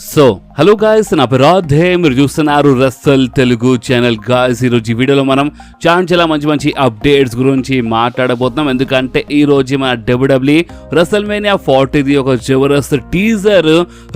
So hello guys, నా పేరు రాధే, మీరు చూస్తున్నారు రస్సల్ తెలుగు ఛానల్. గాయస్, ఈరోజు ఈ వీడియోలో మనం చాలా మంచి అప్డేట్స్ గురించి మాట్లాడబోతున్నాం. ఎందుకంటే ఈరోజు మన WWE రెసల్మేనియా 40 ఒక జబర్దస్త్ టీజర్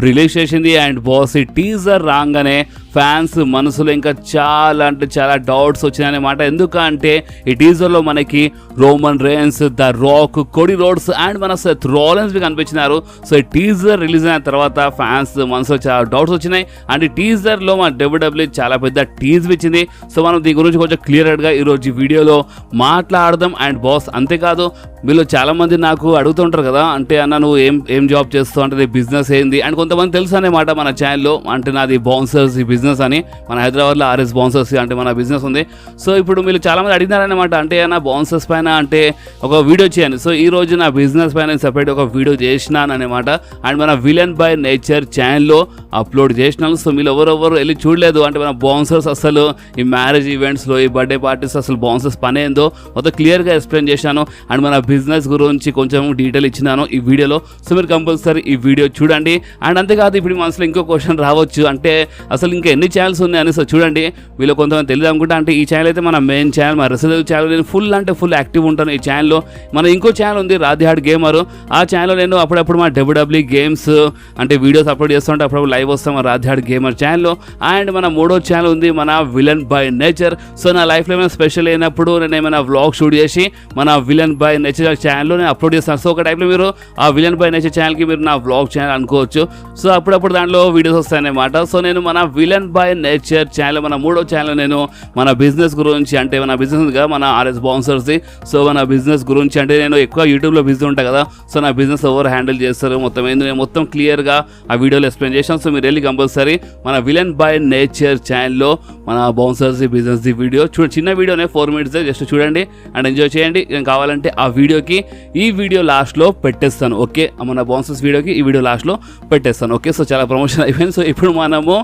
రిలీజ్ చేసింది. అండ్ బాస్, ఈ టీజర్ రాగానే ఫ్యాన్స్ మనసులో ఇంకా చాలా డౌట్స్ వచ్చినాయన్నమాట. ఎందుకంటే ఈ టీజర్లో మనకి Roman Reigns, the Rock, Cody Rhodes and మన సెత్ రాలిన్స్ కనిపించినారు. సో ఈ టీజర్ రిలీజ్ అయిన తర్వాత ఫ్యాన్స్ మనసులో చాలా డౌట్స్ వచ్చినాయి. అండ్ ఈ టీజర్లో మన WWE చాలా పెద్ద టీజర్ ఇచ్చింది. సో మనం దీని గురించి కొంచెం క్లియర్గా ఈరోజు వీడియోలో మాట్లాడదాం. అండ్ బాస్, అంతేకాదు వీళ్ళు చాలా మంది నాకు అడుగుతుంటారు కదా, అంటే అన్న నువ్వు ఏం జాబ్ చేస్తావు, అంటే నీ బిజినెస్ ఏంది. అండ్ కొంతమంది తెలుసు అన్నమాట మన ఛానల్లో, అంటే నాది బౌన్సర్స్ ఈ బిజినెస్ అని, మన హైదరాబాద్లో ఆర్ఎస్ బౌన్సర్స్ అంటే మన బిజినెస్ ఉంది. సో ఇప్పుడు మీరు చాలా మంది అడిగినారనమాట, అంటే అన్న బౌన్సర్స్ పైన అంటే ఒక వీడియో చేయండి. సో ఈ రోజు నా బిజినెస్ పైన సెపరేట్ ఒక వీడియో చేసినాను అనమాట. అండ్ మన విలన్ బై నేచర్ ఛానల్లో అప్లోడ్ చేసినాను. సో మీరు ఎవరెవరు వెళ్ళి చూడలేదు అంటే మన బౌన్సర్స్ అసలు ఈ మ్యారేజ్ ఈవెంట్స్లో, ఈ బర్త్డే పార్టీస్ అసలు బౌన్సర్స్ పని ఏందో మొత్తం క్లియర్గా ఎక్స్ప్లెయిన్ చేశాను. అండ్ మన బిజినెస్ గురించి కొంచెం డీటెయిల్ ఇచ్చినాను ఈ వీడియోలో. సో మీరు కంపల్సరీ ఈ వీడియో చూడండి. అండ్ అంతేకాదు ఇప్పుడు మనసులో ఇంకో క్వశ్చన్ రావచ్చు, అంటే అసలు ఇంకా ఎన్ని ఛానల్స్ ఉన్నాయని. సో చూడండి, వీళ్ళు కొంతమంది తెలియదు అనుకుంటా, అంటే ఈ ఛానల్ అయితే మన మెయిన్ ఛానల్, మన రెసల్ ఛానల్ నేను ఫుల్ యాక్టివ్ ఉంటాను ఈ ఛానల్లో. మన ఇంకో ఛానల్ ఉంది రాధిహాడ్ గేమర్, ఆ ఛానల్లో నేను అప్పుడప్పుడు మన WWE గేమ్స్ అంటే వీడియోస్ అప్లోడ్ చేస్తుంటే అప్పుడప్పుడు లైవ్ వస్తాం మన రాధిహాడ్ గేమర్ ఛానల్లో. అండ్ మన మూడో ఛానల్ ఉంది మన విలన్ బై నేచర్. సో నా లైఫ్లో ఏమైనా స్పెషల్ అయినప్పుడు నేను ఏమైనా వ్లాగ్ షూట్ చేసి మన విలన్ బై నేచర్ ఛానల్లో నేను అప్లోడ్ చేస్తాను. సో ఒక టైప్లో మీరు ఆ విలన్ బై నేచర్ ఛానల్కి మీరు నా వ్లాగ్ ఛానల్ అనుకోవచ్చు. సో అప్పుడప్పుడు దాంట్లో వీడియోస్ వస్తాయన్నమాట. సో నేను మన విలన్ బై నేచర్ ఛానల్, మన మూడో ఛానల్, నేను మన బిజినెస్ గురించి, అంటే మన బిజినెస్ ఉంది కదా మన ఆర్ఎస్ బౌన్సర్స్ది. సో మన బిజినెస్ గురించి అంటే నేను ఎక్కువ యూట్యూబ్లో బిజీ ఉంటాను కదా, సో నా బిజినెస్ ఎవరు హ్యాండిల్ చేస్తారు మొత్తం ఏంది నేను మొత్తం క్లియర్గా ఆ వీడియోలో ఎక్స్ప్లెయిన్ చేశాను. సో మీరు వెళ్ళి కంపల్సరీ మన విలన్ బై నేచర్ ఛానల్లో మన బౌన్సర్స్ బిజినెస్ వీడియో చూడండి. చిన్న వీడియోనే 4 minutes జస్ట్ చూడండి అండ్ ఎంజాయ్ చేయండి. కావాలంటే ఆ వీడియోకి ఈ వీడియో లాస్ట్లో పెట్టేస్తాను. ఓకే, మన బౌన్సర్స్ వీడియోకి ఈ వీడియో లాస్ట్లో పెట్టేస్తాను. ఓకే, సో చాలా ప్రమోషన్ అయిపోయింది. సో ఇప్పుడు మనము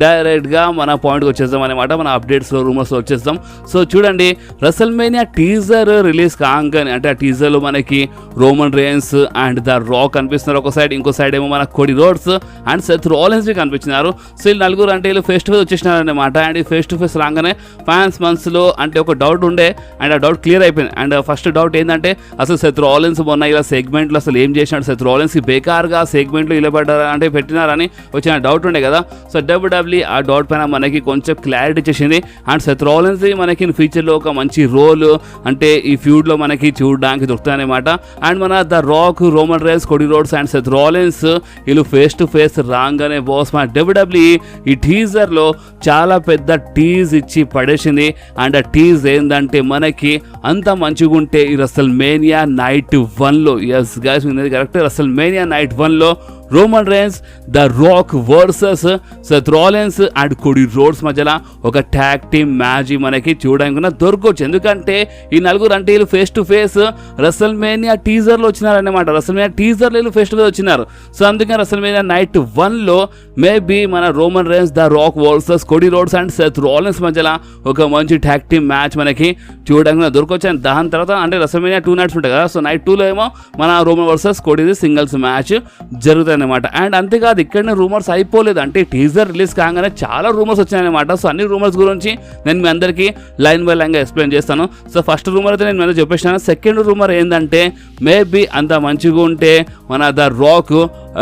డైరెక్ట్గా మన పాయింట్కి వచ్చేద్దాం అనమాట, మన అప్డేట్స్లో రూమర్స్లో వచ్చేద్దాం. సో చూడండి, రెసల్మేనియా టీజర్ రిలీజ్ కాగానే, అంటే ఆ టీజర్లో మనకి Roman Reigns and the Rock కనిపిస్తున్నారు ఒక సైడ్, ఇంకో సైడ్ ఏమో మన Cody Rhodes and Seth Rollins కనిపించినారు. సో వీళ్ళు నలుగురు అంటే వీళ్ళు ఫేస్ టు ఫేస్ వచ్చేసినారు అనమాట. అండ్ ఈ ఫేస్ టు ఫేస్ రాగానే ఫ్యాన్స్ మనసులో అంటే ఒక డౌట్ ఉండే, అండ్ ఆ డౌట్ క్లియర్ అయిపోయింది. అండ్ ఫస్ట్ డౌట్ ఏంటంటే అసలు సెత్ రాలిన్స్ మొన్న ఇలా సెగ్మెంట్లో అసలు ఏం చేసినాడు, సెత్ రాలిన్స్కి బేకార్గా సెగ్మెంట్లో ఇలా పడ్డారా అంటే పెట్టినారని వచ్చిన డౌట్ ఉండే కదా. సో WWE ఆ డౌట్ పైన మనకి కొంచెం క్లారిటీ చేసింది. అండ్ సెత్ రాలిన్స్ మనకి ఫ్యూచర్లో ఒక మంచి రోల్ అంటే ఈ ఫ్యూడ్లో మనకి చూడడానికి దొరుకుతాయన్నమాట. అండ్ మన the Rock, Roman Reigns, Cody Rhodes and Seth Rollins వీళ్ళు ఫేస్ టు ఫేస్ రాగానే బాస్ మన WWE ఈ టీజర్లో చాలా పెద్ద టీజ్ ఇచ్చి పడేసింది. అండ్ ఆ టీజ్ ఏంటంటే మనకి అంత మంచిగా ఉంటే ఈ రెసల్మేనియా నైట్ 1లో, ఎస్ గైస్ విన్నది కరెక్ట్, రెసల్మేనియా నైట్ 1లో Roman Reigns, the Rock versus Seth Rollins and Cody Rhodes మధ్యలో ఒక ట్యాగ్ టీమ్ మ్యాచ్ మనకి చూడడానికి దొరకవచ్చు. ఎందుకంటే ఈ నలుగురు అంటే వీళ్ళు ఫేస్ టు ఫేస్ రెసల్మేనియా టీజర్లో వచ్చినారన్నమాట. రెసల్మేనియా టీజర్లో వీళ్ళు ఫేస్ టు ఫేస్ వచ్చినారు. సో అందుకని రెసల్మేనియా నైట్ 1లో మేబీ మన Roman Reigns, the Rock versus Cody Rhodes and Seth Rollins మధ్యలో ఒక మంచి ట్యాగ్ టీమ్ మ్యాచ్ మనకి చూడడానికి దొరకవచ్చు. అండ్ దాని తర్వాత అంటే రెసల్మేనియా 2 nights ఉంటాయి కదా, సో నైట్ 2లో ఏమో మన రోమన్ వర్సెస్ కోడీది సింగిల్స్ మ్యాచ్ జరుగుతుంది అనమాట. అండ్ అంతేకాదు ఇక్కడనే రూమర్స్ అయిపోలేదు, అంటే టీజర్ రిలీజ్ కాగానే చాలా రూమర్స్ వచ్చాయన్నమాట. సో అన్ని రూమర్స్ గురించి నేను మీ అందరికీ లైన్ బై లైన్గా ఎక్స్ప్లెయిన్ చేస్తాను. సో ఫస్ట్ రూమర్ అయితే నేను మీ అందరూ చెప్పేసాను. సెకండ్ రూమర్ ఏంటంటే మేబీ అంత మంచిగా ఉంటే మన ద రాక్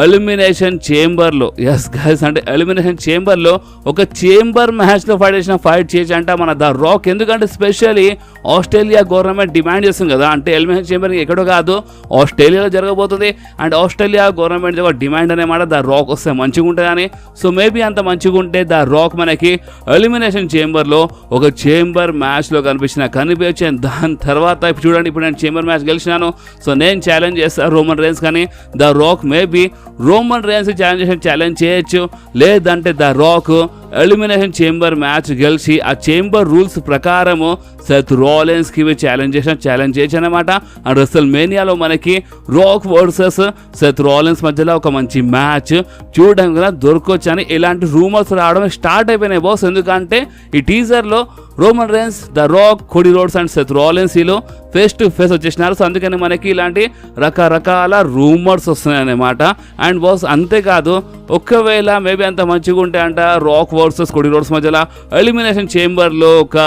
ఎలిమినేషన్ చేంబర్లో, ఎస్ గైస్ అంటే ఎలిమినేషన్ చేంబర్లో ఒక చేంబర్ మ్యాచ్లో ఫైట్ చేసి అంట మన ద రాక్. ఎందుకంటే స్పెషల్లీ ఆస్ట్రేలియా గవర్నమెంట్ డిమాండ్ చేస్తుంది కదా, అంటే ఎలిమినేషన్ చేంబర్ ఎక్కడో కాదు ఆస్ట్రేలియాలో జరగబోతుంది. అండ్ ఆస్ట్రేలియా గవర్నమెంట్ డిమాండ్ అనేమాట ద రాక్ వస్తే మంచిగా ఉంటుందని. సో మేబీ అంత మంచిగా ఉంటే ద రాక్ మనకి ఎలిమినేషన్ చేంబర్లో ఒక చేంబర్ మ్యాచ్లో కనిపించాను. దాని తర్వాత ఇప్పుడు చూడండి, ఇప్పుడు నేను చేంబర్ మ్యాచ్ గెలిచినాను. సో నేను ఛాలెంజ్ చేస్తాను రోమన్ రేన్స్, కానీ the rock maybe Roman rains challenge చేయొచ్చు, లేదంటే the Rock elimination chamber match గెలిచి ఆ చేంబర్ రూల్స్ ప్రకారము సెత్ రాలిన్స్ కి ఛాలెంజ్ చేసి అనమాట. అండ్ రెసల్ మేనియాలో మనకి రాక్ వర్సెస్ సెత్ రాలిన్స్ మధ్యలో ఒక మంచి మ్యాచ్ చూడడానికి కూడా దొరకొచ్చు అని ఇలాంటి రూమర్స్ రావడం స్టార్ట్ అయిపోయినాయి బాస్. ఎందుకంటే ఈ టీజర్లో Roman Reigns, the Rock, Cody Rhodes and Seth Rollins వీళ్ళు ఫేస్ టు ఫేస్ వచ్చేసినారు. సో అందుకని మనకి ఇలాంటి రకరకాల రూమర్స్ వస్తున్నాయి అన్నమాట. అండ్ బాస్ అంతేకాదు, ఒకవేళ మేబీ అంత మంచిగా ఉంటే అంట రాక్ వర్సెస్ కోడీ రోడ్స్ మధ్యలో ఎలిమినేషన్ చేంబర్లో ఒక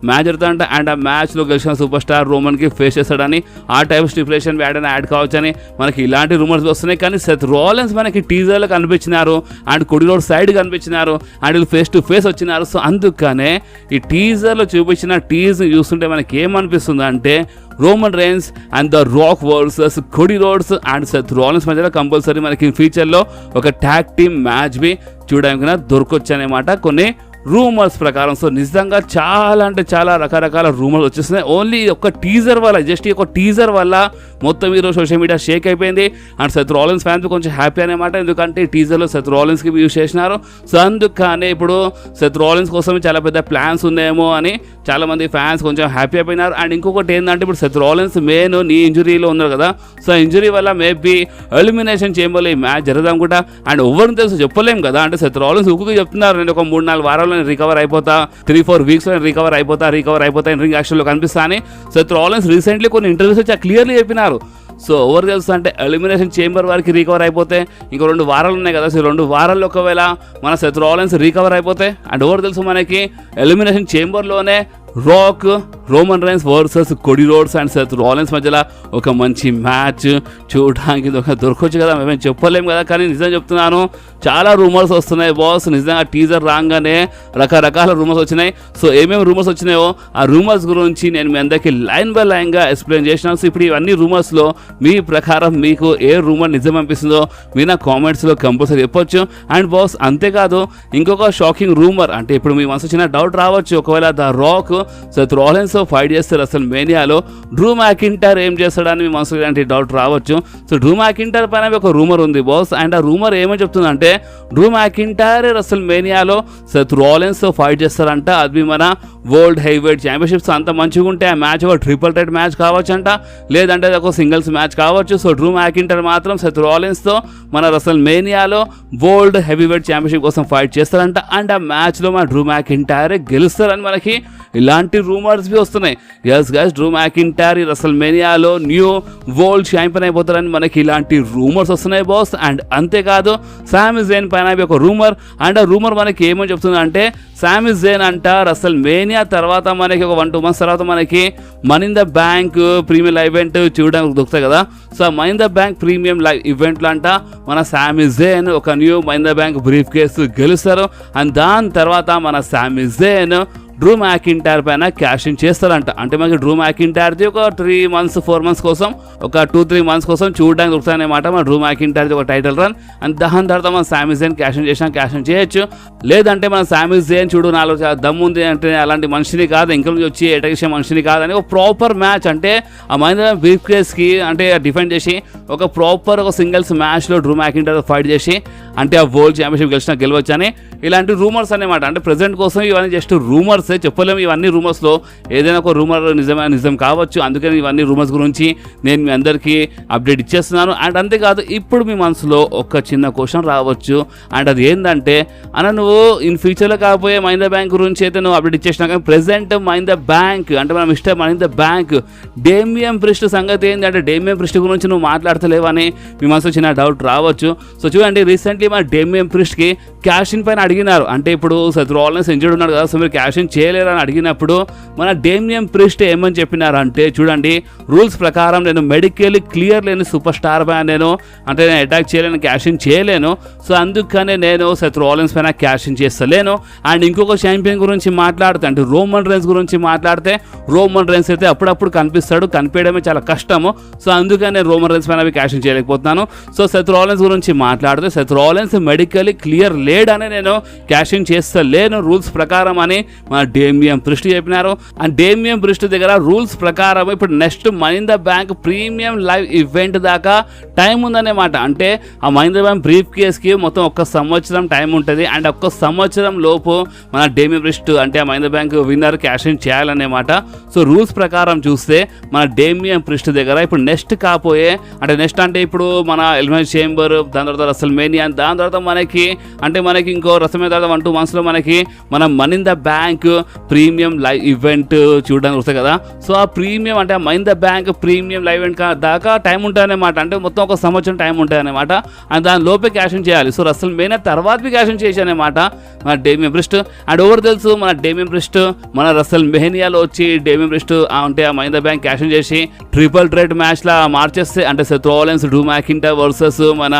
మ్యాచ్ జరుగుతుందంట. అండ్ ఆ మ్యాచ్లో గెలిచిన సూపర్ స్టార్ రోమన్కి ఫేస్ చేస్తాడని, ఆ టైప్ స్టిపులేషన్ యాడ్ కావచ్చని మనకి ఇలాంటి రూమర్స్ వస్తున్నాయి. కానీ సెత్ రాలిన్స్ మనకి టీజర్లో కనిపించినారు అండ్ కోడీ రోడ్స్ సైడ్ కనిపించినారు అండ్ వీళ్ళు ఫేస్ టు ఫేస్ వచ్చినారు. సో అందుకనే ఈ టీజర్లో చూపించిన టీజర్ చూస్తుంటే మనకి ఏమనిపిస్తుంది అంటే Roman Reigns and the Rock versus Cody Rhodes and Seth Rollins మధ్యలో కంపల్సరీ మనకి ఫ్యూచర్లో ఒక ట్యాగ్ టీమ్ మ్యాచ్ బి చూడడానికి దొరకొచ్చు అనమాట కొన్ని రూమర్స్ ప్రకారం. సో నిజంగా చాలా అంటే చాలా రకరకాల రూమర్స్ వచ్చేస్తున్నాయి ఓన్లీ ఒక టీజర్ వల్ల, జస్ట్ ఒక టీజర్ వల్ల మొత్తం ఈరోజు సోషల్ మీడియా షేక్ అయిపోయింది. అండ్ సెత్ రాలిన్స్ ఫ్యాన్స్ కొంచెం హ్యాపీ అనమాట, ఎందుకంటే ఈ టీజర్లో సెత్ రాలిన్స్కి యూజ్ చేసినారు. సో అందుకనే ఇప్పుడు సెత్ రాలిన్స్ కోసం చాలా పెద్ద ప్లాన్స్ ఉన్నాయేమో అని చాలామంది ఫ్యాన్స్ కొంచెం హ్యాపీ అయిపోయినారు. అండ్ ఇంకొకటి ఏంటంటే ఇప్పుడు సెత్ రాలిన్స్ మెయిన్ నీ ఇంజురీలో ఉన్నారు కదా, సో ఇంజురీ వల్ల మేబీ ఎలిమినేషన్ చేంబర్లో ఈ మ్యాచ్ జరగదనుకుంటా. అండ్ ఎవరిని తెలుసు చెప్పలేము కదా, అంటే సెత్ రాలిన్స్ ఉక్కుకి చెప్తున్నారు నేను ఒక 3-4 వారాల్లో రికవర్ అయిపోతా, 3-4 వీక్స్ రికవర్ అయిపోతా రింగ్ యాక్షన్లో కనిపిస్తా అని సెత్ రాలిన్స్ రీసెంట్లీ కొన్ని ఇంటర్వ్యూస్ వచ్చి క్లియర్లీ చెప్పినారు. సో ఎవరు తెలుసు అంటే ఎలిమినేషన్ చేంబర్ వరకు రికవర్ అయిపోతే ఇంకో 2 వారాలు ఉన్నాయి కదా, సో 2 వారాల్లో ఒకవేళ మన సెత్ రాలిన్స్ రికవర్ అయిపోతే అండ్ ఎవరు తెలుసు మనకి ఎలిమినేషన్ చేంబర్లోనే Rock, Roman Reigns versus Cody Rhodes and Seth Rollins మధ్యలో ఒక మంచి మ్యాచ్ చూడడానికి దొరకొచ్చు కదా, మేము చెప్పలేము కదా. కానీ నిజం చెప్తున్నాను, చాలా రూమర్స్ వస్తున్నాయి బాస్. నిజంగా టీజర్ రాగానే రకరకాల రూమర్స్ వచ్చినాయి. సో ఏమేమి రూమర్స్ వచ్చినాయో ఆ రూమర్స్ గురించి నేను మీ అందరికీ లైన్ బై లైన్గా ఎక్స్ప్లెయిన్ చేసినాను. సో ఇప్పుడు ఇవన్నీ రూమర్స్లో మీ ప్రకారం మీకు ఏ రూమర్ నిజం అనిపిస్తుందో మీ నా కామెంట్స్లో కంపల్సరీ చెప్పొచ్చు. అండ్ బాస్ అంతేకాదు, ఇంకొక షాకింగ్ రూమర్, అంటే ఇప్పుడు మీ మనసు చిన్న డౌట్ రావచ్చు, ఒకవేళ the rock Seth Rollins fight చేస్తారు అసలు మేనియాలో డ్రూ మ్యాకింటైర్ ఏం చేస్తాడని మీ మనసులో ఇలాంటి డౌట్ రావచ్చు. సో డ్రూ మ్యాకింటైర్ పైన ఒక రూమర్ ఉంది బాస్. అండ్ ఆ రూమర్ ఏమని చెప్తుందంటే డ్రూ మ్యాకింటైర్ అసలు మేనియాలో సెత్ రాలిన్స్ ఫైట్ చేస్తారంట. అది మన వరల్డ్ హెవీవెయిట్ ఛాంపియన్షిప్స్ అంత మంచిగా ఉంటే ఆ మ్యాచ్ ఒక ట్రిపుల్ థ్రెట్ మ్యాచ్ కావచ్చు అంట, లేదంటే ఒక సింగిల్స్ మ్యాచ్ కావచ్చు. సో డ్రూ మ్యాకింటైర్ మాత్రం సెత్ రాలిన్స్తో మన అసలు మేనియాలో వరల్డ్ హెవీవెయిట్ ఛాంపియన్షిప్ కోసం ఫైట్ చేస్తారంట. అండ్ ఆ మ్యాచ్లో మన డ్రూ మ్యాకింటైర్ గెలుస్తారని మనకి ఇలాంటి రూమర్స్ బి వస్తున్నాయి. ఎస్ గైస్, డ్రూ మ్యాకింటైర్ అసలు మేనియాలో న్యూ వరల్డ్ ఛాంపియన్ అయిపోతారని మనకి ఇలాంటి రూమర్స్ వస్తున్నాయి బాస్. అండ్ అంతేకాదు సామీ జైన్ పైన ఒక రూమర్, అండ్ ఆ రూమర్ మనకి ఏమని చెప్తుంది అంటే సామీ జైన్ అంట అసలు మేనియా తర్వాత మనకి ఒక 1-2 months తర్వాత మనకి money in the bank premium live event చూడడానికి దొరుకుతాయి కదా. So money in the bank premium live ఈవెంట్లో అంట మన సామీ జైన్ ఒక new money in the bank brief case గెలుస్తారు. అండ్ దాని తర్వాత మన సామీ జైన్ డ్రూ మ్యాకింటైర్ పైన క్యాష్ ఇన్ చేస్తారంట. అంటే మనకి డ్రూ మ్యాకింటైర్ది ఒక 3 months 4 months కోసం, ఒక 2-3 months కోసం చూడడానికి దొరుకుతాయన్నమాట మన డ్రూ మ్యాకింటైర్ది ఒక టైటిల్ రన్. అండ్ దాని తర్వాత మన సామీ జైన్ క్యాష్ ఇన్ చేయొచ్చు. లేదంటే మన సామీ జైన్ చూడు నాలో దమ్ ఉంది అంటే అలాంటి మనిషిని కాదు, ఇంకా నుంచి వచ్చి ఎటకేసే మనిషిని కాదని ఒక ప్రాపర్ మ్యాచ్, అంటే ఆ మహేంద్ర బ్రీఫ్ కేస్కి అంటే డిఫెండ్ చేసి ఒక ప్రాపర్ ఒక సింగిల్స్ మ్యాచ్లో డ్రూ మ్యాకింటైర్ ఫైట్ చేసి అంటే ఆ వరల్డ్ ఛాంపియన్షిప్ గెలవచ్చు అని ఇలాంటి రూమర్స్ అన్నమాట. అంటే ప్రెజెంట్ కోసం ఇవన్నీ జస్ట్ రూమర్స్, చెప్పలేము. ఇవన్నీ రూమర్స్లో ఏదైనా ఒక రూమర్ నిజం కావచ్చు. అందుకని ఇవన్నీ రూమర్స్ గురించి నేను మీ అందరికీ అప్డేట్ ఇచ్చేస్తున్నాను. అండ్ అంతేకాదు, ఇప్పుడు మీ మనసులో ఒక చిన్న క్వశ్చన్ రావచ్చు, అండ్ అది ఏంటంటే అన్న నువ్వు ఇన్ ఫ్యూచర్లో కాకపోయే మనీ ఇన్ ద బ్యాంక్ గురించి అయితే నువ్వు అప్డేట్ ఇచ్చేసినా, కానీ present money in the bank అంటే మనం ఇష్టం money in the bank Damian priest సంగతి ఏంటి అంటే డేమియన్ ప్రిస్ట్ గురించి నువ్వు మాట్లాడతలేవని మీ మనసులో చిన్న డౌట్ రావచ్చు. సో చూడండి, రీసెంట్లీ మన డేమియన్ ప్రిస్ట్కి క్యాష్ ఇన్ పైన అడిగినారు. అంటే ఇప్పుడు సెత్ రాలిన్స్ ఇంజర్డ్ ఉన్నాడు కదా, సో మీరు క్యాష్ ఇన్ చేయలేరు అని అడిగినప్పుడు మన డేమియన్ ప్రిస్ట్ ఏమని చెప్పినారు అంటే చూడండి, రూల్స్ ప్రకారం నేను మెడికల్ క్లియర్ లేని సూపర్ స్టార్ పైన నేను అటాక్ చేయలేను, క్యాష్ ఇన్ చేయలేను. సో అందుకనే నేను సెత్ రాలిన్స్ పైన క్యాష్ ఇన్ చేస్తలేను. అండ్ ఇంకొక ఛాంపియన్ గురించి మాట్లాడితే అంటే రోమన్ రేన్స్ గురించి మాట్లాడితే రోమన్ రేన్స్ అయితే అప్పుడప్పుడు కనిపిస్తాడు, కనిపించడమే చాలా కష్టము. సో అందుకనే రోమన్ రేన్స్ పైన క్యాష్ ఇన్ చేయలేకపోతున్నాను. సో సెత్ రాలిన్స్ గురించి మాట్లాడితే Seth Rollins Rollins medical clear లేడని నేను క్యాషింగ్ చేస్తలేను రూల్స్ ప్రకారం అని మన డేమియన్ ప్రిస్ట్ చెప్పినారు. అండ్ డేమియన్ ప్రిస్ట్ దగ్గర రూల్స్ ప్రకారం ఇప్పుడు next Mahindra bank premium live event దాకా టైం ఉందనేమాట. అంటే ఆ మహీంద్రా బ్యాంక్ బ్రీఫ్ కేస్కి మొత్తం 1 సంవత్సరం టైం ఉంటుంది. అండ్ 1 సంవత్సరం లోపు మన డేమియన్ ప్రిస్ట్ అంటే ఆ మహీంద్రా బ్యాంక్ విన్నర్ క్యాషింగ్ చేయాలన్నమాట. సో రూల్స్ ప్రకారం చూస్తే మన డేమియన్ ప్రిస్ట్ దగ్గర ఇప్పుడు నెక్స్ట్ కాపోయే అంటే నెక్స్ట్ అంటే ఇప్పుడు మన ఎలిమినేషన్ చేంబర్, దాని తర్వాత రసల్మేనియా, దాని తర్వాత మనకి ఇంకో రసమే తర్వాత 1-2 మంత్స్లో మనకి మన Mahindra bank premium live event చూడడానికి వస్తాయి కదా. సో ఆ ప్రీమియం అంటే ఆ Mahindra bank premium live event దాకా టైం ఉంటాయన్నమాట. అంటే మొత్తం 1 సంవత్సరం టైం ఉంటాయన్నమాట. అండ్ దాని లోపే క్యాషింగ్ చేయాలి. సో రసల్మేనియా తర్వాత క్యాషింగ్ చేశానమాట మన డేమియన్ ప్రిస్ట్. అండ్ ఓవర్ తెలుసు మన డేమియన్ ప్రిస్ట్ మన రసల్మేనియాలో వచ్చి డేమియన్ ప్రిస్ట్ అంటే ఆ మహీంద్రా బ్యాంక్ క్యాషింగ్ చేసి ట్రిపుల్ థ్రెట్ మ్యాచ్లా మార్చేస్తే అంటే Seth Rollins, Drew McIntyre versus మన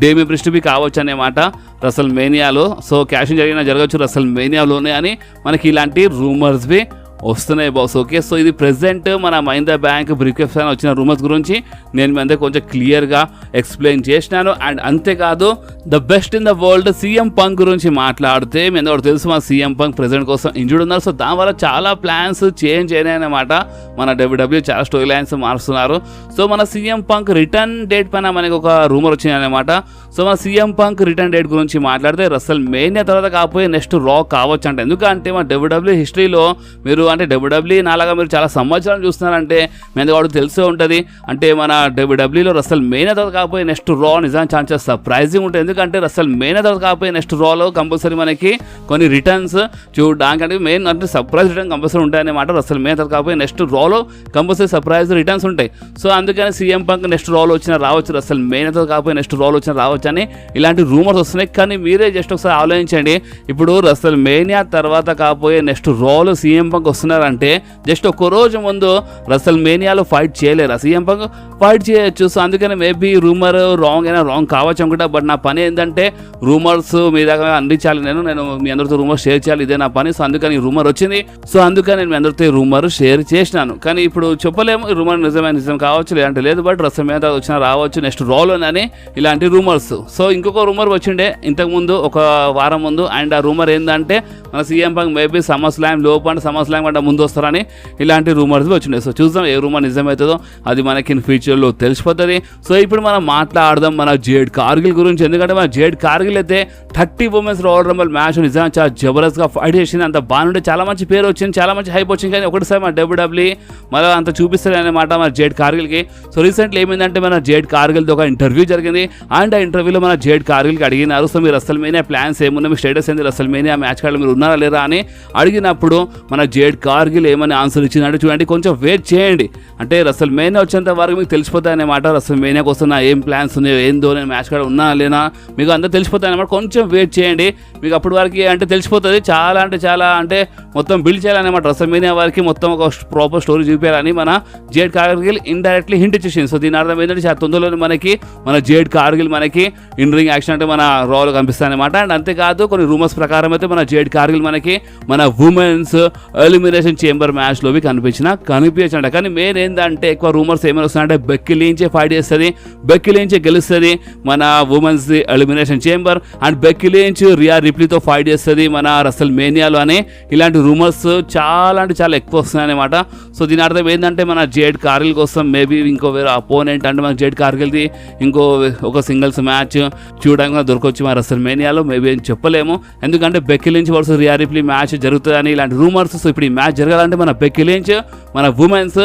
డేమియన్ ప్రిస్ట్ బి కావచ్చు అనమాట రసల్మేనియాలో. సో క్యాషింగ్ జరగచ్చు రసల్మేనియాలోనే అని మనకి ఇలాంటి రూమర్స్ బి వస్తున్నాయి బాస్. ఓకే, సో ఇది ప్రెసెంట్ మన మహీంద్రా బ్యాంక్ బ్రీఫ్ అని వచ్చిన రూమర్స్ గురించి నేను మీ అందరికీ కొంచెం క్లియర్గా ఎక్స్ప్లెయిన్ చేసినాను. అండ్ అంతేకాదు the best in the world CM punk గురించి మాట్లాడితే మీ అందరూ తెలుసు మన సీఎం పంక్ ప్రెసెంట్ కోసం ఇంజూర్డ్ ఉన్నారు. సో దానివల్ల చాలా ప్లాన్స్ చేంజ్ అయినాయన్నమాట. మన డబ్ల్యూడబ్ల్యూ చాలా స్టోరీ లైన్స్ మారుస్తున్నారు. సో మన సీఎం పంక్ రిటర్న్ డేట్ పైన మనకి ఒక రూమర్ వచ్చిందన్నమాట. సో మన సీఎం పంక్ రిటర్న్ డేట్ గురించి మాట్లాడితే రసల్మేనియా తర్వాత కాకపోయి నెక్స్ట్ రా కావచ్చు అంట. ఎందుకంటే మన డబ్ల్యూడబ్ల్యూ హిస్టరీలో మీరు అంటే డబ్ల్యూడబ్ల్యూ నాలాగా మీరు చాలా సంవత్సరాలు చూస్తున్నారంటే మీ అందరికీ తెలిసే ఉంటుంది. అంటే మన డబ్ల్యూడబ్ల్యూలో రసల్మేనియా తర్వాత కాకపోయి నెక్స్ట్ రా నిజానికి ఛాన్సెస్ సర్ప్రైజింగ్ ఉంటుంది. ఎందుకంటే రసల్మేనియా తర్వాత కాకపోయి నెక్స్ట్ రాలో కంపల్సరీ మనకి కొన్ని రిటర్న్స్ చూడడానికి అంటే మెయిన్ అంటే సర్ప్రైజ్ రిటర్న్ కంపల్సరీ ఉంటాయన్నమాట. రసల్మేనియా తర్వాత కాకపోయి నెక్స్ట్ రాలో కంపల్సరీ సర్ప్రైజ్ రిటర్న్స్ ఉంటాయి. సో అందుకని సీఎం పంక్ నెక్స్ట్ రాలో వచ్చినా రావచ్చు, రసల్మేనియా తర్వాత కాకపోయి నెక్స్ట్ రాలో వచ్చినా రావచ్చు అని ఇలాంటి రూమర్స్ వస్తున్నాయి. కానీ మీరే జస్ట్ ఒకసారి ఆలోచించండి. ఇప్పుడు రసల్మేనియా తర్వాత కాకపోయే నెక్స్ట్ రాలో సీఎం పంక్ వస్తున్నారంటే జస్ట్ ఒక్క రోజు ముందు రసల్మేనియాలో ఫైట్ చేయలేరు, సీఎం పంక్ ఫైట్ చేయొచ్చు. సో అందుకని మేబీ రూమర్ రాంగ్ కావచ్చు అనుకుంటా. బట్ నా పని ఏంటంటే రూమర్స్ మీ దగ్గర అందించాలి, నేను మీ అందరితో రూమర్ షేర్ చేయాలి, ఇదే నా పని. సో అందుకని రూమర్ వచ్చింది. సో అందుకని నేను మీ అందరితో రూమర్ షేర్ చేసినాను. కానీ ఇప్పుడు చెప్పలేము రూమర్ నిజం కావచ్చు లేదంటే లేదు. బట్ రసల్మేనియా వచ్చినా రావచ్చు నెక్స్ట్ రాలోనని ఇలాంటి రూమర్స్. సో ఇంకొక రూమర్ వచ్చిండే ఇంతకుముందు ఒక వారం ముందు. అండ్ ఆ రూమర్ ఏంటంటే మన CM punk maybe summer slam లోపు అంటే సమ్మర్ స్లామ్ అంటే ముందు వస్తారని ఇలాంటి రూమర్స్ వచ్చినాయి. సో చూద్దాం ఏ రూమర్ నిజమవుతుందో అది మనకి ఫ్యూచర్లో తెలిసిపోతుంది. సో ఇప్పుడు మనం మాట్లాడదాం మన జేడ్ కార్గిల్ గురించి. ఎందుకంటే మన జేడ్ కార్గిల్ అయితే 30 ఉమెన్స్ రాయల్ రంబల్ మ్యాచ్ నిజంగా చాలా జబర్దస్త్గా ఫైట్ చేసింది. అంత బాగుండే చాలా మంచి పేరు వచ్చింది, చాలా మంచి హైప్ వచ్చింది. కానీ ఒకటిసారి మన డబ్ల్యూడబ్ల్యూ మళ్ళీ అంత చూపిస్తుంది అనమాట మన జేడ్ కార్గిల్కి. సో రీసెంట్లీ ఏమైందంటే మన జేడ్ కార్గిల్తో ఒక ఇంటర్వ్యూ జరిగింది. అండ్ ఆ ఇంటర్వ్యూలో మన జేడ్ కార్గిల్కి అడిగినారు, సో మీరు రసల్మేనియా ప్లాన్స్ ఏమున్నా, మీ స్టేటస్ ఏంది, రసల్మేనియా మ్యాచ్ కార్డు మీరు ఉన్నారా లేరా అని అడిగినప్పుడు మన జేడ్ కార్గిల్ ఏమని ఆన్సర్ ఇచ్చిందంటే చూడండి, కొంచెం వెయిట్ చేయండి, అంటే రసల్మేనియా వచ్చేంత వరకు మీకు తెలిసిపోతాయి అన్నమాట. రసల్మేనియా కోసం నా ఏం ప్లాన్స్ ఉన్నాయో ఏందో, నేను మ్యాచ్ కార్డు ఉన్నా లేనా మీకు అంతా తెలిసిపోతాయి అన్నమాట. కొంచెం వెయిట్ చేయండి, మీకు అప్పటి వరకు అంటే తెలిసిపోతుంది. చాలా అంటే మొత్తం బిల్డ్ చేయాలన్నమాట. రసల్మేనియా వారికి మొత్తం ఒక ప్రాపర్ స్టోరీ చూపించాలని మన జేడ్ కార్గిల్ ఇండైరెక్ట్లీ హింట్ ఇచ్చేసింది. సో దీని అర్థం ఏంటంటే చాలా తొందరలో మనకి మన జేడ్ కార్గిల్ మనకి ఇన్ రింగ్ యాక్షన్ అంటే మన రాలో కనిపిస్తాయి అనమాట. అండ్ అంతేకాదు కొన్ని రూమర్స్ ప్రకారం అయితే మన జేడ్ కార్గిల్ మనకి మన ఉమెన్స్ ఎలిమినేషన్ చేంబర్ మ్యాచ్లో కనిపించండి. కానీ మెయిన్ ఏంటంటే ఎక్కువ రూమర్స్ ఏమైనా వస్తున్నాయంటే బెక్కీ లించే ఫైట్ చేస్తుంది, బెక్కీ లించే గెలుస్తుంది మన women's elimination chamber. And Becky Lynch Rhea రిప్లీతో ఫైట్ చేస్తుంది మన రసల్మేనియాలో అని ఇలాంటి రూమర్స్ చాలా అంటే చాలా ఎక్కువ వస్తున్నాయి అనమాట. సో దీని అర్థం ఏంటంటే మన జేడ్ కార్గిల్ కోసం మేబీ ఇంకో వేరే అపోనెంట్ అంటే మన జేడ్ కార్గిల్ది ఇంకో ఒక సింగిల్స్ మ్యాచ్ చూడడానికి దొరకొచ్చి మన రసల్మేనియాలో మేబీ ఏం చెప్పలేము. ఎందుకంటే Becky Lynch versus Rhea Ripley match జరుగుతుందని ఇలాంటి రూమర్స్. సో ఇప్పుడు ఈ మ్యాచ్ జరగాలంటే మన బెక్కీ లించ్ మన ఉమెన్స్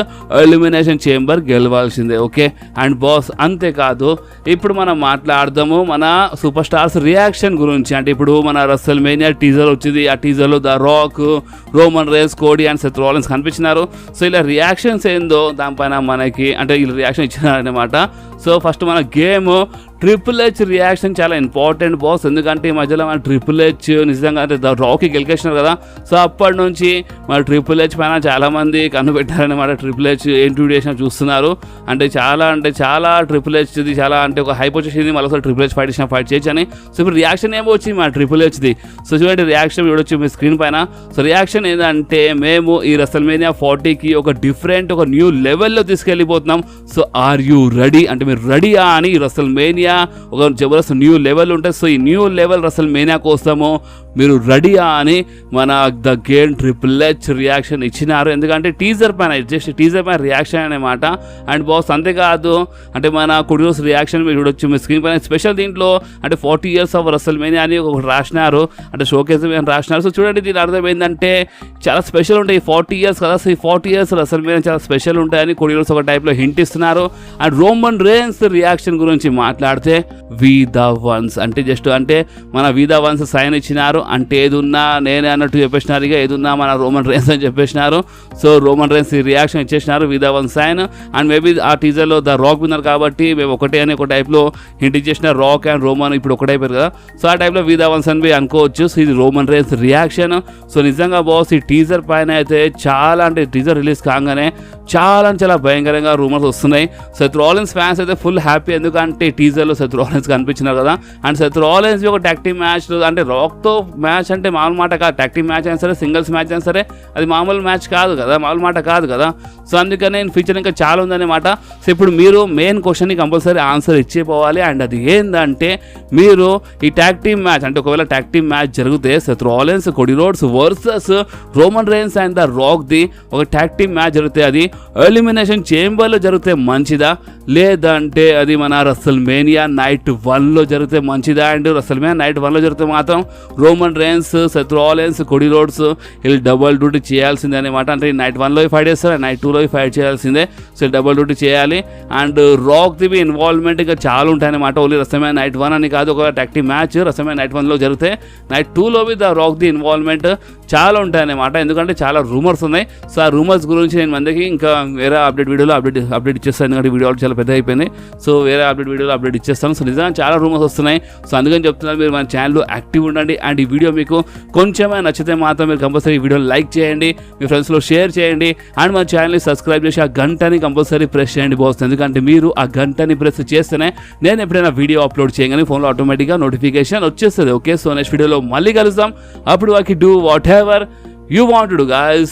ఎలిమినేషన్ చేంబర్ గెలవాల్సిందే. ఓకే అండ్ బాస్ అంతేకాదు ఇప్పుడు మనం మాట్లాడదాము మన సూపర్ స్టార్స్ రియాక్షన్ గురించి. అంటే ఇప్పుడు మన రసల్మేనియా టీజర్ వచ్చింది, ఆ టీజర్లో the Rock, Roman Reigns, Cody and Seth Rollins కనిపించినారు. సో ఇలా రియాక్షన్స్ ఏందో దానిపైన మనకి అంటే వీళ్ళు రియాక్షన్ ఇచ్చినారనమాట. సో ఫస్ట్ మన గేమ్ ట్రిపుల్ హెచ్ రియాక్షన్ చాలా ఇంపార్టెంట్ బాస్. ఎందుకంటే ఈ మధ్యలో మన ట్రిపుల్ హెచ్ నిజంగా అంటే రాకీ గెలికేసినారు కదా. సో అప్పటి నుంచి మన ట్రిపుల్ హెచ్ పైన చాలామంది కన్ను పెట్టారనమాట. ట్రిపుల్ హెచ్ ఇంట్రడ్యూషన్ చూస్తున్నారు, అంటే చాలా ట్రిపుల్ హెచ్ది చాలా అంటే ఒక హైప్ వచ్చేసింది. మళ్ళీ ట్రిపుల్ హెచ్ ఫైట్ చేయొచ్చని. సో ఇప్పుడు రియాక్షన్ ఏమో వచ్చింది మన ట్రిపుల్ హెచ్ది. సో చూడండి రియాక్షన్ చూడొచ్చు మీ స్క్రీన్ పైన. సో రియాక్షన్ ఏంటంటే మేము ఈ రసల్మేనియా 40కి ఒక డిఫరెంట్ ఒక న్యూ లెవెల్లో తీసుకెళ్ళిపోతున్నాం. సో ఆర్ యూ రెడీ అంటే మీరు రెడీయా అని ఈ రసల్మేనియా మేనియా ఒక జబర్దస్త్ న్యూ లెవెల్ ఉంటుంది. సో ఈ న్యూ లెవెల్ రసల్ మేనియా కోసము మీరు రెడీయా అని మన the game triple H reaction ఇచ్చినారు. ఎందుకంటే టీజర్ పైన జస్ట్ టీజర్ పైన రియాక్షన్ అనమాట. అండ్ బాస్ అంతేకాదు అంటే మన కుడియోస్ రియాక్షన్ మీరు చూడొచ్చు మీ స్క్రీన్ పైన. స్పెషల్ దీంట్లో అంటే 40 years ఆఫ్ రసల్ మేనియా అని ఒకటి రాసినారు, అంటే షోకేస్ రాసినారు. సో చూడండి దీని అర్థం ఏంటంటే చాలా స్పెషల్ ఉంటాయి. 40 years కదా, సో ఈ 40 years రసల్ మేనియా చాలా స్పెషల్ ఉంటాయని కుడియోస్ ఒక టైప్లో హింట్ ఇస్తున్నారు. అండ్ రోమన్ రేన్స్ రియాక్షన్ గురించి మాట్లాడితే వి ద వన్స్ అంటే జస్ట్ అంటే మన వి ద వన్స్ సైన్ ఇచ్చినారు. అంటే ఏదున్నా నేనే అన్నట్టు చెప్పేసినారు, ఇక ఏదున్నా మన రోమన్ రేన్స్ అని చెప్పేసినారు. సో రోమన్ రేన్స్ రియాక్షన్ ఇచ్చేసినారు we the one sign. And maybe ఆ టీజర్లో ద రాక్ విన్నారు కాబట్టి మేము ఒకటే అని ఒక టైప్లో హింట్ ఇచ్చేసిన రాక్ అండ్ రోమన్ ఇప్పుడు ఒకటే అయిపోయారు కదా, సో ఆ టైప్లో వి ద వన్స్ అని అనుకోవచ్చు. సో ఇది రోమన్ రేన్స్ రియాక్షన్. సో నిజంగా బాస్ ఈ టీజర్ పైన అయితే చాలా అంటే టీజర్ రిలీజ్ కాగానే చాలా భయంకరంగా రూమర్స్ వస్తున్నాయి. సెత్ రాలిన్స్ ఫ్యాన్స్ అయితే ఫుల్ హ్యాపీ, ఎందుకంటే టీజర్లో సెత్ రాలిన్స్ కనిపించినారు కదా. అండ్ సెత్ రాలిన్స్ ఒక ట్యాగ్ టీమ్ మ్యాచ్ అంటే రాక్తో మ్యాచ్ అంటే మామూలు మాట కాదు. ట్యాగ్ టీమ్ మ్యాచ్ అయినా సరే సింగిల్స్ మ్యాచ్ అయినా సరే అది మామూలు మ్యాచ్ కాదు కదా, మామూలు మాట కాదు కదా. సో అందుకనే ఫ్యూచర్ ఇంకా చాలా ఉందన్నమాట. సో ఇప్పుడు మీరు మెయిన్ క్వశ్చన్కి కంపల్సరీ ఆన్సర్ ఇచ్చేపోవాలి. అండ్ అది ఏంటంటే మీరు ఈ ట్యాగ్ టీమ్ మ్యాచ్ అంటే ఒకవేళ ట్యాగ్ టీమ్ మ్యాచ్ జరిగితే Seth Rollins Cody roads versus Roman Reigns and the rock the ఒక ట్యాగ్ టీమ్ మ్యాచ్ జరిగితే అది ఎలిమినేషన్ చేంబర్లో జరిగితే మంచిదా, లేదంటే అది మన రసల్ మేనియా నైట్ 1లో జరిగితే మంచిదా? అండ్ రసల్ మేనియా నైట్ 1లో జరిగితే మాత్రం Roman rains Seth Rollins Cody roads వీళ్ళు డబుల్ డ్యూటీ చేయాల్సిందే అనమాట. అంటే నైట్ 1లో ఫైట్ చేస్తారు, నైట్ 2లో ఫైట్ చేయాల్సిందే. సో డబుల్ డ్యూటీ చేయాలి. అండ్ రాక్ ది ఇన్వాల్వ్మెంట్ ఇంకా చాలా ఉంటాయన్నమాట. ఓన్లీ రసల్మేనియా నైట్ 1 అని కాదు, ఒక tag team match WrestleMania night 1లో జరిగితే నైట్ 2లో ద రాక్ ది ఇన్వాల్వ్మెంట్ చాలా ఉంటాయన్నమాట. ఎందుకంటే చాలా రూమర్స్ ఉన్నాయి. సో ఆ రూమర్స్ గురించి నేను మందికి ఇంకా వేరే వీడియోలో అప్డేట్ ఇచ్చేస్తాను, ఎందుకంటే వీడియో చాలా పెద్ద అయిపోయింది. సో వేరే వీడియోలో అప్డేట్ ఇచ్చేస్తాను. సో నిజంగా చాలా రూమర్స్ వస్తున్నాయి. సో అందుకని చెప్తున్నారు మీరు మన ఛానల్లో యాక్టివ్ ఉండండి. అండ్ ఈ వీడియో మీకు కొంచెమే నచ్చితే మాత్రం మీరు కంపల్సరీ ఈ వీడియో లైక్ చేయండి, మీ ఫ్రెండ్స్లో షేర్ చేయండి. అండ్ మన ఛానల్ని సబ్స్క్రైబ్ చేసి ఆ గంటని కంపల్సరీ ప్రెస్ చేయండి బాస్. ఎందుకంటే మీరు ఆ గంటని ప్రెస్ చేస్తేనే నేను ఎప్పుడైనా వీడియో అప్లోడ్ చేయగానే ఫోన్లో ఆటోమేటిక్గా నోటిఫికేషన్ వచ్చేస్తుంది. ఓకే, సో నెక్స్ట్ వీడియోలో మళ్ళీ కలుద్దాం. అప్పుడు వాకి do whatever you want to do guys.